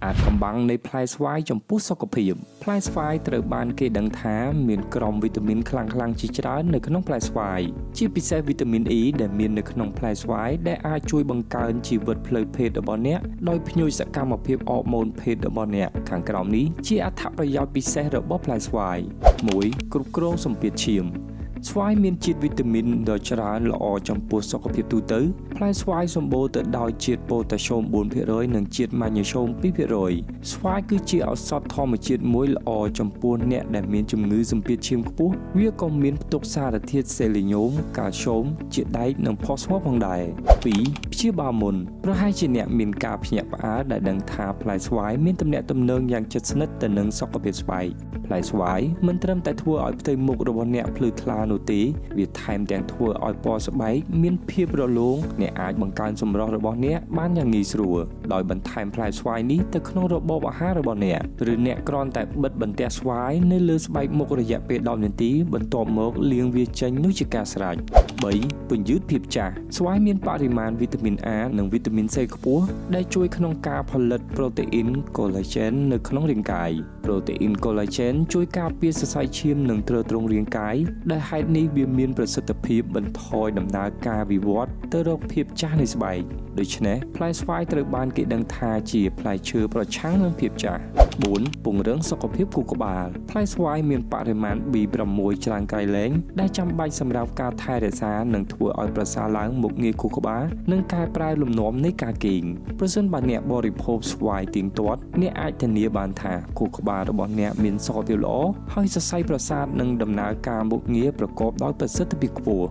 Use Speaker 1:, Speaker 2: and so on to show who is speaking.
Speaker 1: អាចកំបាំងនៃផ្លែស្វាយចំពោះសុខភាពផ្លែស្វាយត្រូវបានគេដឹងថាមានក្រុមវីតាមីនខ្លាំងៗជាច្រើននៅក្នុងផ្លែស្វាយជាពិសេសវីតាមីន E ដែលមាននៅក្នុងផ្លែស្វាយដែលអាចជួយបង្កើនជីវិតផ្លូវភេទរបស់អ្នកដោយភ្ញួយសកម្មភាពអរម៉ូនភេទរបស់អ្នកខាងក្រោមនេះជាអត្ថប្រយោជន៍ពិសេសរបស់ផ្លែស្វាយ 1. គ្រប់គ្រងសម្ពាធឈាមស្វាយមានជាតិវីតាមីនដ៏ច្រើនល្អចំពោះសុខភាពទូទៅផ្លែស្វាយសម្បូរទៅដោយជាតិប៉ូតាស្យូម 4% និងជាតិម៉ាញ៉េស្យូម 2%ស្វាយគឺជាឱសថធម្មជាតិមួយល្អចំពោះអ្នកដែលមានជំងឺសម្ពាធឈាមខ្ពស់វាក៏មានផ្ទុកសារធាតុសេលីញ៉ូម កាល់ស្យូម ជាតិដែកនិងផូស្វ័រផងដែរ 2. ព្យាបាលមុនប្រហែលជាអ្នកមានការភ្ញាក់ផ្អើលដែលដឹងថាផ្លែស្វាយមានទំនាក់ទំនងយ៉ាងជិតស្និទ្ធទៅនឹងសុខភាពស្បែកផ្លែស្វាយមិនត្រឹមតែធ្វើឲ្យផ្ទៃមុខរបស់អ្នកភ្លឺថ្លានោះទេវាថែមទាំងធ្វើឲ្យពណ៌ស្បែកមានភាពរលោងអ្នកអាចបង្កើនសម្រស់របស់អ្នកបានយ៉ាងងាយស្រួលដោយបន្ថែមផ្លែស្វាយនេះទៅក្នុងរបបអាហាររបស់អ្នកឬអ្នកគ្រាន់តែបិទបន្ទះស្វាយនៅលើស្បែកមុខរយៈពេល10នាទីបន្ទាប់មកលាងវាចេញនោះជាការស្រេច 3. ពន្យឺតភាពចាស់ស្វាយមានបរិមាណវីតាមីន A និងវីតាមីន C ខ្ពស់ដែលជួយក្នុងការផលិតប្រូតេអ៊ីន collagen នៅក្នុងរាងកាយប្រូតេអ៊ីន collagen ជួយការពារសរសៃឈាមនិងទ្រទ្រង់រាងកាយដែលហេតុនេះវាមានប្រសិទ្ធភាពបន្ថយដំណើរការវិវត្តទៅរកភាពចាស់នៃស្បែកដូច្នេះផ្លែស្វាយត្រូវបានគេដឹងថាជាផ្លែឈើប្រឆាំងនឹងភាពចាស់ 4. ពង្រឹងសុខភាពខួរក្បាលផ្លែស្វាយមានបរិមាណ B6 ច្រើនក្រៃលែងដែលចាំបាច់សម្រាប់ការថែរក្សានិងធ្វើឲ្យប្រសើរឡើងមុខងារខួរក្បាលនិងកែប្រែលំនាំនៃការគេងប្រសិនបើអ្នកបរិភោគស្វាយទៀងទាត់អ្នកអាចធានាបានថាខួរក្បាលរបស់អ្នកមានសុខភាពល្អហើយសរសៃប្រសាទនិងដំណើរការមុខងារប្រកបដោយប្រសិទ្ធភាពខ្ពស់